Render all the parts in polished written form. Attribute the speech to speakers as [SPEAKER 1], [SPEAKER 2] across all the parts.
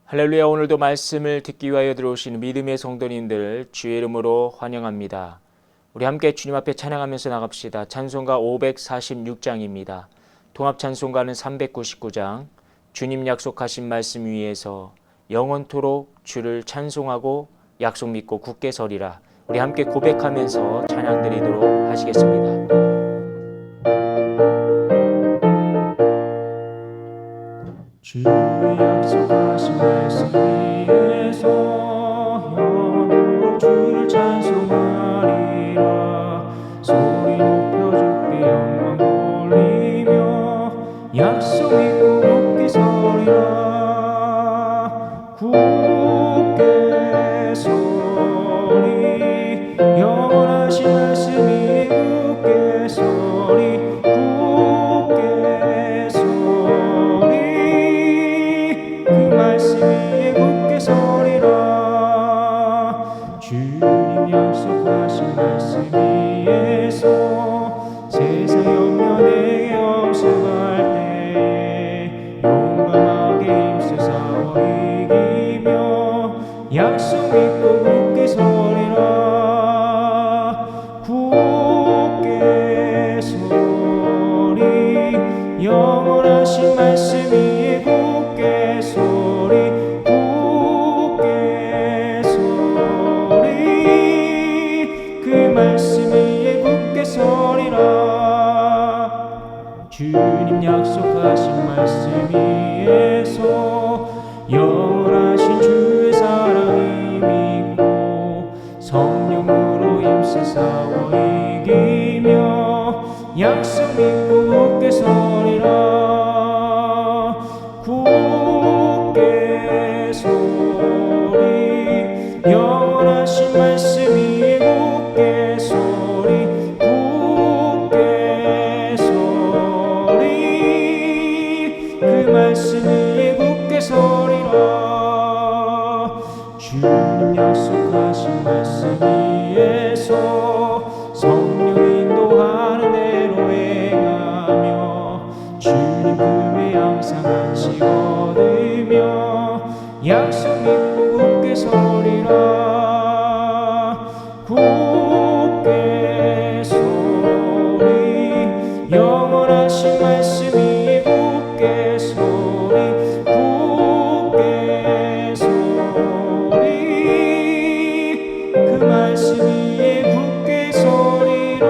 [SPEAKER 1] 할렐루야. 오늘도 말씀을 듣기 위하여 들어오신 믿음의 성도님들 주의 이름으로 환영합니다. 우리 함께 주님 앞에 찬양하면서 나갑시다. 찬송가 546장입니다. 통합 찬송가는 399장. 주님 약속하신 말씀 위에서 영원토록 주를 찬송하고 약속 믿고 굳게 서리라. 우리 함께 고백하면서 찬양 드리도록 하시겠습니다. 주의 약속하신 말씀 위에서 영원토록 주를 찬송하리라. 소리 높여 주께 영광 돌리며 약속 믿고 굳게 서리라. 굳게 서리 영원하신 말씀 위에 굳게 서리. 말씀 위에 굳게 서리라. 주님 약속하신 말씀 위에서 세상 염려내게 엄습할 때에 용감하게 힘써 싸워 이기며 약속 믿고 굳게 서리라. 굳게 서리 영원하신 말씀 위에 굳게 서리. 말씀 위에 굳게 서리라. 주님 약속하신 말씀 위에서 영원하신 주의 사랑이 믿고 성령으로 힘써 싸워 이기며 약속 믿고 굳게 서리라. 굳게 서리 영원하신 말씀 위에 굳게 서리. 굳게 서리 그 말씀 위에 굳게 서리라. 주님 약속하신 말씀 위에서 성령 인도하는 대로 행하며 주님 품에 항상 안식 얻으며 약속 믿고 굳게 서리라. 굳게 서리 영원하신 말씀 위에 굳게 서리. 굳게 서리 그 말씀 위에 굳게 서리라.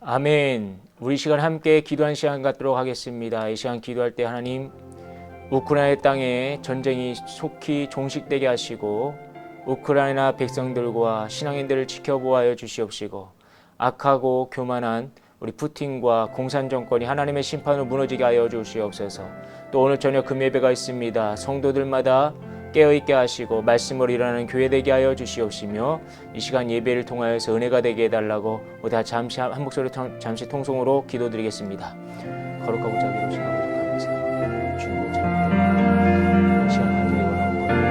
[SPEAKER 1] 아멘. 우리 시간 함께 기도한 시간 갖도록 하겠습니다. 이 시간 기도할 때 하나님, 우크라이나 땅에 전쟁이 속히 종식되게 하시고 우크라이나 백성들과 신앙인들을 지켜보아여 주시옵시고 악하고 교만한 우리 푸틴과 공산 정권이 하나님의 심판으로 무너지게 하여 주시옵소서. 또 오늘 저녁 금예배가 있습니다. 성도들마다 깨어있게 하시고 말씀으로 일어나는 교회 되게 하여 주시옵시며 이 시간 예배를 통하여서 은혜가 되게 해달라고 다 잠시 한 목소리 잠시 통성으로 기도드리겠습니다. 거룩하고 자비로우신 아버지 감사합니다. 주님을 찬양드립니다. 이 시간 하늘에 원하는 종식되게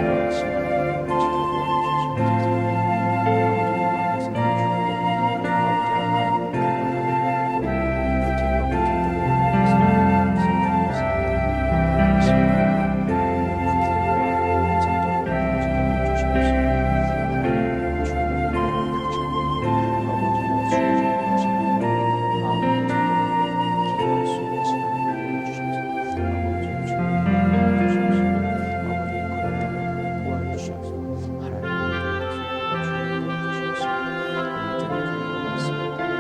[SPEAKER 1] 하시고 우크라이나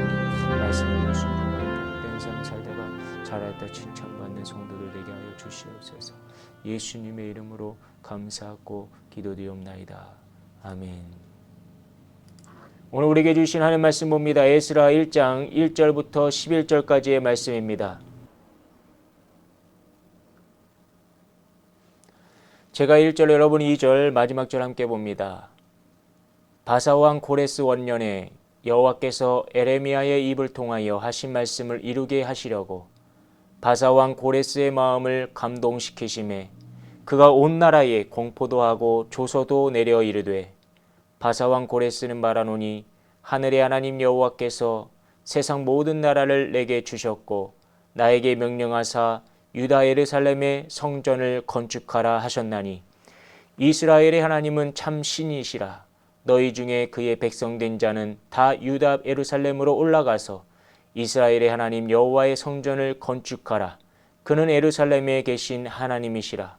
[SPEAKER 1] 백성들과 신앙인들을 잘하였다 칭찬받는 성도들 되게 하여 주시옵소서. 예수님의 이름으로 감사하고 기도드리옵나이다. 아멘. 오늘 우리에게 주신 하나님 말씀 봅니다. 에스라 1장 1절부터 11절까지의 말씀입니다. 제가 1절, 여러분이 2절, 마지막 절 함께 봅니다. 바사왕 고레스 원년에 여호와께서 에레미야의 입을 통하여 하신 말씀을 이루게 하시려고 바사왕 고레스의 마음을 감동시키심에 그가 온 나라에 공포도 하고 조서도 내려 이르되 바사왕 고레스는 말하노니 하늘의 하나님 여호와께서 세상 모든 나라를 내게 주셨고 나에게 명령하사 유다 예루살렘의 성전을 건축하라 하셨나니 이스라엘의 하나님은 참 신이시라. 너희 중에 그의 백성된 자는 다 유다 예루살렘으로 올라가서 이스라엘의 하나님 여호와의 성전을 건축하라. 그는 예루살렘에 계신 하나님이시라.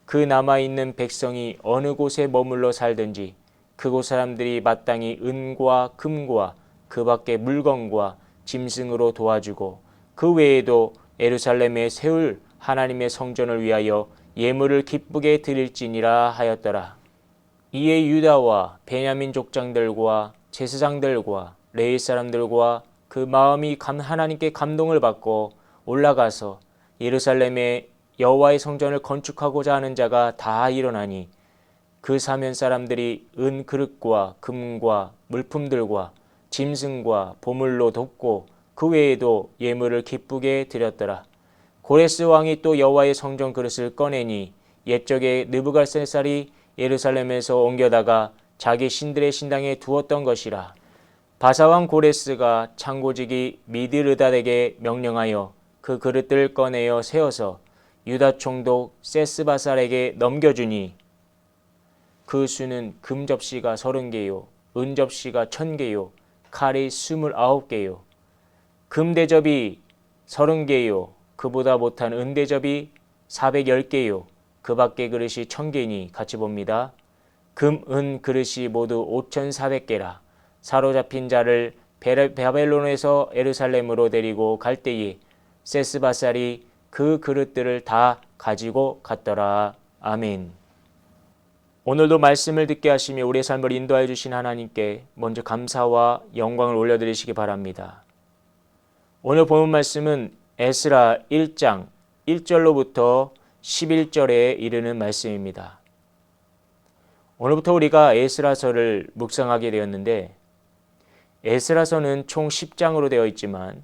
[SPEAKER 1] 그 남아있는 백성이 어느 곳에 머물러 살든지 그곳 사람들이 마땅히 은과 금과 그 밖의 물건과 짐승으로 도와주고 그 외에도 예루살렘에 세울 하나님의 성전을 위하여 예물을 기쁘게 드릴지니라 하였더라. 이에 유다와 베냐민 족장들과 제사장들과 레위 사람들과 그 마음이 하나님께 감동을 받고 올라가서 예루살렘에 여호와의 성전을 건축하고자 하는 자가 다 일어나니 그 사면 사람들이 은 그릇과 금과 물품들과 짐승과 보물로 돕고 그 외에도 예물을 기쁘게 드렸더라. 고레스 왕이 또 여호와의 성전 그릇을 꺼내니 옛적에 느부갓네살이 예루살렘에서 옮겨다가 자기 신들의 신당에 두었던 것이라. 바사왕 고레스가 창고지기 미드르닷에게 명령하여 그 그릇들을 꺼내어 세워서 유다 총독 세스바살에게 넘겨주니 그 수는 금 접시가 30개요 은 접시가 1000개요 칼이 29개요 금 대접이 30개요 그보다 못한 은 대접이 410개요 그 밖의 그릇이 1000개니 같이 봅니다. 금, 은 그릇이 모두 5400개라. 사로잡힌 자를 바벨론에서 예루살렘으로 데리고 갈 때에 세스바살이 그 그릇들을 다 가지고 갔더라. 아멘. 오늘도 말씀을 듣게 하시며 우리의 삶을 인도하여 주신 하나님께 먼저 감사와 영광을 올려드리시기 바랍니다. 오늘 본문 말씀은 에스라 1장 1절로부터 11절에 이르는 말씀입니다. 오늘부터 우리가 에스라서를 묵상하게 되었는데 에스라서는 총 10장으로 되어 있지만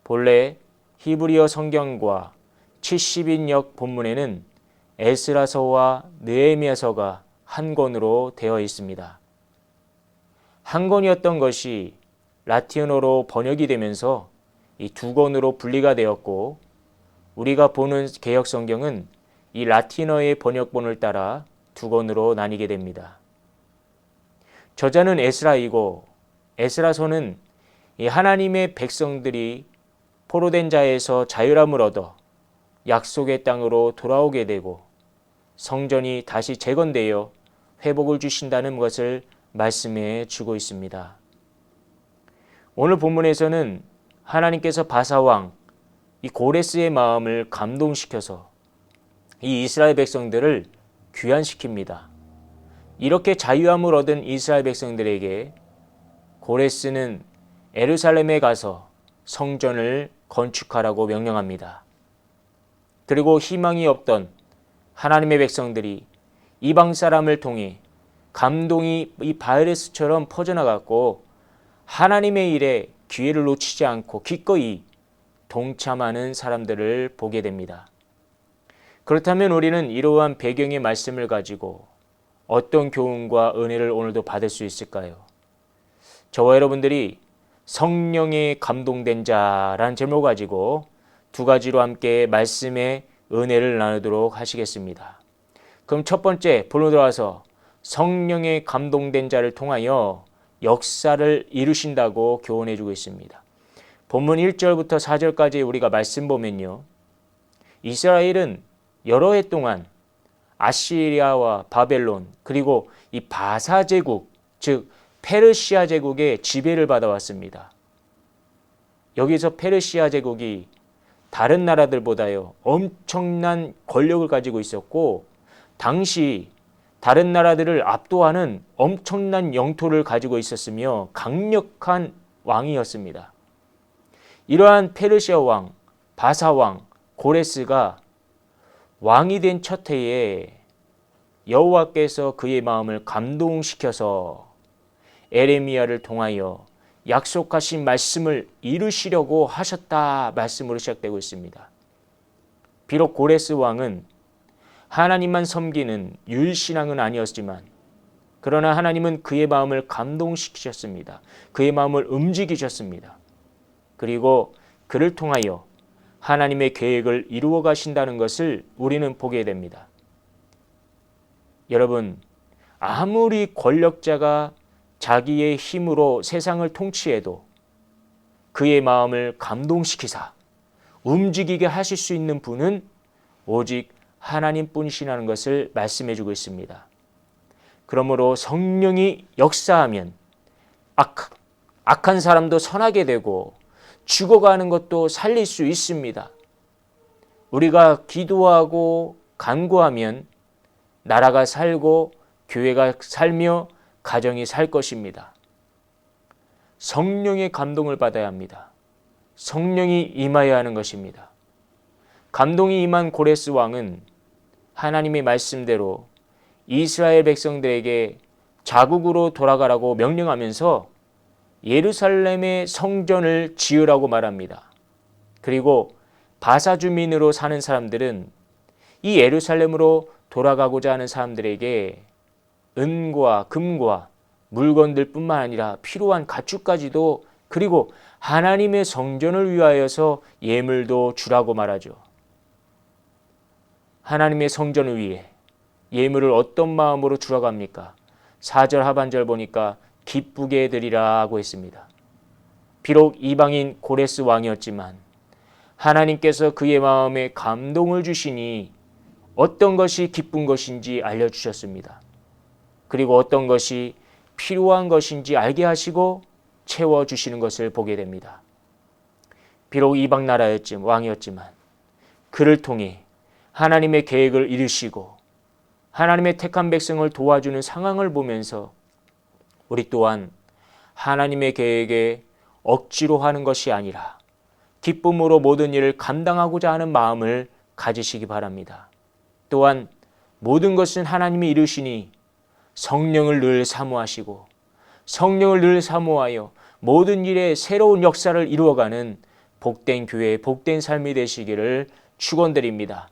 [SPEAKER 1] 본래 히브리어 성경과 70인역 본문에는 에스라서와 느헤미야서가 한 권으로 되어 있습니다. 한 권이었던 것이 라틴어로 번역이 되면서 이 두 권으로 분리가 되었고 우리가 보는 개역 성경은 이 라틴어의 번역본을 따라 두 권으로 나뉘게 됩니다. 저자는 에스라이고 에스라서는 이 하나님의 백성들이 포로된 자에서 자유함을 얻어 약속의 땅으로 돌아오게 되고 성전이 다시 재건되어 회복을 주신다는 것을 말씀해 주고 있습니다. 오늘 본문에서는 하나님께서 바사왕 이 고레스의 마음을 감동시켜서 이 이스라엘 백성들을 귀환시킵니다. 이렇게 자유함을 얻은 이스라엘 백성들에게 고레스는 예루살렘에 가서 성전을 건축하라고 명령합니다. 그리고 희망이 없던 하나님의 백성들이 이방 사람을 통해 감동이 이 바이러스처럼 퍼져나갔고 하나님의 일에 기회를 놓치지 않고 기꺼이 동참하는 사람들을 보게 됩니다. 그렇다면 우리는 이러한 배경의 말씀을 가지고 어떤 교훈과 은혜를 오늘도 받을 수 있을까요? 저와 여러분들이 성령에 감동된 자라는 제목을 가지고 두 가지로 함께 말씀의 은혜를 나누도록 하시겠습니다. 그럼 첫 번째 본론으로 들어와서 성령에 감동된 자를 통하여 역사를 이루신다고 교훈해 주고 있습니다. 본문 1절부터 4절까지 우리가 말씀 보면요. 이스라엘은 여러 해 동안 아시리아와 바벨론 그리고 이 바사 제국 즉 페르시아 제국의 지배를 받아왔습니다. 여기서 페르시아 제국이 다른 나라들보다요 엄청난 권력을 가지고 있었고 당시 다른 나라들을 압도하는 엄청난 영토를 가지고 있었으며 강력한 왕이었습니다. 이러한 페르시아 왕, 바사 왕, 고레스가 왕이 된 첫 해에 여호와께서 그의 마음을 감동시켜서 에레미야를 통하여 약속하신 말씀을 이루시려고 하셨다 말씀으로 시작되고 있습니다. 비록 고레스 왕은 하나님만 섬기는 율신앙은 아니었지만 그러나 하나님은 그의 마음을 감동시키셨습니다. 그의 마음을 움직이셨습니다. 그리고 그를 통하여 하나님의 계획을 이루어 가신다는 것을 우리는 보게 됩니다. 여러분, 아무리 권력자가 자기의 힘으로 세상을 통치해도 그의 마음을 감동시키사 움직이게 하실 수 있는 분은 오직 하나님뿐이시라는 것을 말씀해 주고 있습니다. 그러므로 성령이 역사하면 악한 사람도 선하게 되고 죽어가는 것도 살릴 수 있습니다. 우리가 기도하고 간구하면 나라가 살고 교회가 살며 가정이 살 것입니다. 성령의 감동을 받아야 합니다. 성령이 임하여야 하는 것입니다. 감동이 임한 고레스 왕은 하나님의 말씀대로 이스라엘 백성들에게 자국으로 돌아가라고 명령하면서 예루살렘의 성전을 지으라고 말합니다. 그리고 바사 주민으로 사는 사람들은 이 예루살렘으로 돌아가고자 하는 사람들에게 은과 금과 물건들 뿐만 아니라 필요한 가축까지도 그리고 하나님의 성전을 위하여서 예물도 주라고 말하죠. 하나님의 성전을 위해 예물을 어떤 마음으로 주라고 합니까? 4절 하반절 보니까 기쁘게 드리라고 했습니다. 비록 이방인 고레스 왕이었지만 하나님께서 그의 마음에 감동을 주시니 어떤 것이 기쁜 것인지 알려주셨습니다. 그리고 어떤 것이 필요한 것인지 알게 하시고 채워주시는 것을 보게 됩니다. 비록 이방 나라였지만 왕이었지만 그를 통해 하나님의 계획을 이루시고 하나님의 택한 백성을 도와주는 상황을 보면서 우리 또한 하나님의 계획에 억지로 하는 것이 아니라 기쁨으로 모든 일을 감당하고자 하는 마음을 가지시기 바랍니다. 또한 모든 것은 하나님이 이루시니 성령을 늘 사모하시고 성령을 늘 사모하여 모든 일에 새로운 역사를 이루어가는 복된 교회, 복된 삶이 되시기를 축원드립니다.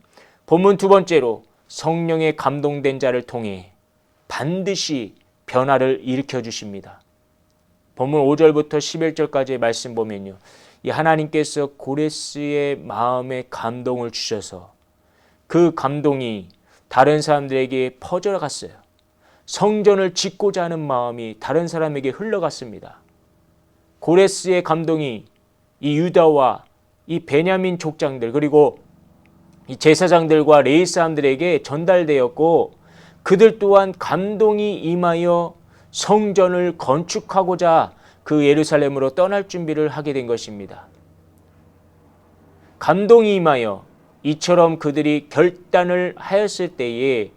[SPEAKER 1] 본문 두 번째로 성령의 감동된 자를 통해 반드시 변화를 일으켜 주십니다. 본문 5절부터 11절까지의 말씀 보면요. 이 하나님께서 고레스의 마음에 감동을 주셔서 그 감동이 다른 사람들에게 퍼져갔어요. 성전을 짓고자 하는 마음이 다른 사람에게 흘러갔습니다. 고레스의 감동이 이 유다와 이 베냐민 족장들 그리고 이 제사장들과 레위 사람들에게 전달되었고 그들 또한 감동이 임하여 성전을 건축하고자 그 예루살렘으로 떠날 준비를 하게 된 것입니다. 감동이 임하여 이처럼 그들이 결단을 하였을 때에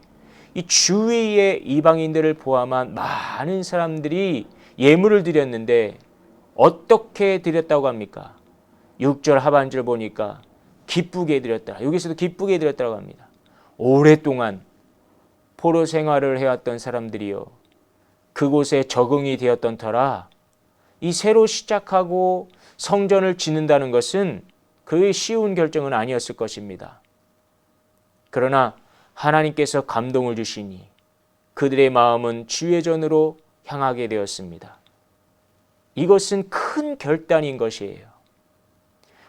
[SPEAKER 1] 이 주위의 이방인들을 포함한 많은 사람들이 예물을 드렸는데 어떻게 드렸다고 합니까? 6절 하반절 보니까 기쁘게 드렸다. 여기서도 기쁘게 드렸다고 합니다. 오랫동안 포로 생활을 해왔던 사람들이요. 그곳에 적응이 되었던 터라 이 새로 시작하고 성전을 짓는다는 것은 그의 쉬운 결정은 아니었을 것입니다. 그러나 하나님께서 감동을 주시니 그들의 마음은 주의전으로 향하게 되었습니다. 이것은 큰 결단인 것이에요.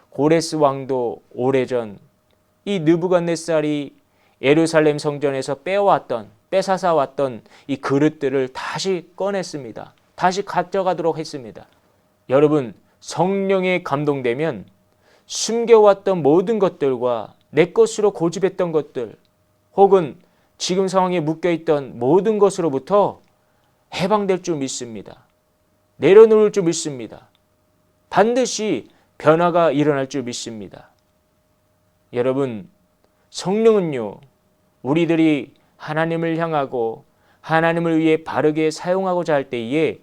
[SPEAKER 1] 고레스 왕도 오래전 이 느부갓네살이 예루살렘 성전에서 뺏어서 왔던 이 그릇들을 다시 꺼냈습니다. 다시 가져가도록 했습니다. 여러분, 성령에 감동되면 숨겨왔던 모든 것들과 내 것으로 고집했던 것들 혹은 지금 상황에 묶여있던 모든 것으로부터 해방될 줄 믿습니다. 내려놓을 줄 믿습니다. 반드시 변화가 일어날 줄 믿습니다. 여러분, 성령은요, 우리들이 하나님을 향하고 하나님을 위해 바르게 사용하고자 할 때에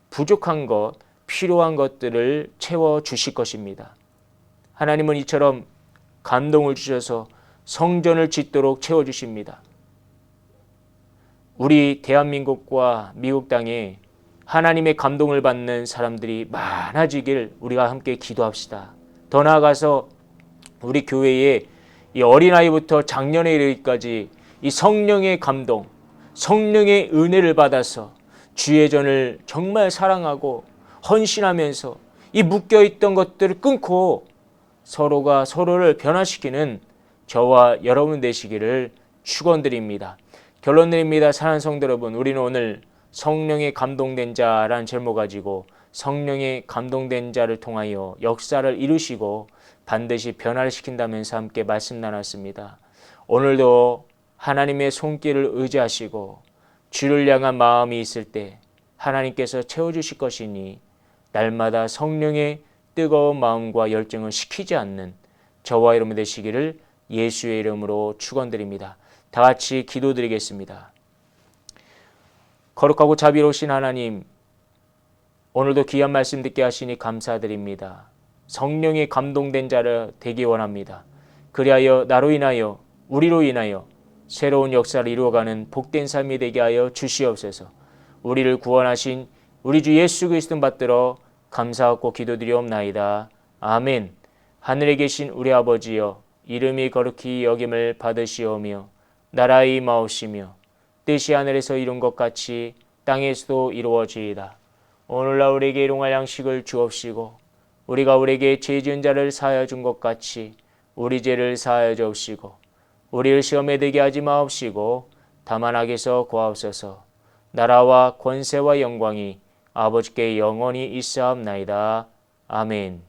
[SPEAKER 1] 부족한 것, 필요한 것들을 채워주실 것입니다. 하나님은 이처럼 감동을 주셔서 성전을 짓도록 채워주십니다. 우리 대한민국과 미국 땅에 하나님의 감동을 받는 사람들이 많아지길 우리가 함께 기도합시다. 더 나아가서 우리 교회에 이 어린아이부터 장년에 이르기까지 이 성령의 감동, 성령의 은혜를 받아서 주의 전을 정말 사랑하고 헌신하면서 이 묶여있던 것들을 끊고 서로가 서로를 변화시키는 저와 여러분 되시기를 축원드립니다. 결론 드립니다. 사랑하는 성도 여러분, 우리는 오늘 성령의 감동된 자라는 제목 가지고 성령의 감동된 자를 통하여 역사를 이루시고 반드시 변화를 시킨다면서 함께 말씀 나눴습니다. 오늘도 하나님의 손길을 의지하시고 주를 향한 마음이 있을 때 하나님께서 채워주실 것이니 날마다 성령의 뜨거운 마음과 열정을 식히지 않는 저와 여러분 되시기를 예수의 이름으로 축원드립니다. 다 같이 기도드리겠습니다. 거룩하고 자비로우신 하나님, 오늘도 귀한 말씀 듣게 하시니 감사드립니다. 성령의 감동된 자를 되기 원합니다. 그리하여 나로 인하여 우리로 인하여 새로운 역사를 이루어가는 복된 삶이 되게 하여 주시옵소서. 우리를 구원하신 우리 주 예수 그리스도 받들어 감사하고 기도드리옵나이다. 아멘. 하늘에 계신 우리 아버지여, 이름이 거룩히 여김을 받으시오며 나라의 임하옵시며 뜻이 하늘에서 이룬 것 같이 땅에서도 이루어지이다. 오늘날 우리에게 일용할 양식을 주옵시고 우리가 우리에게 죄 지은 자를 사하여 준 것 같이 우리 죄를 사하여 주옵시고 우리를 시험에 들게 하지 마옵시고 다만 악에서 구하옵소서. 나라와 권세와 영광이 아버지께 영원히 있사옵나이다. 아멘.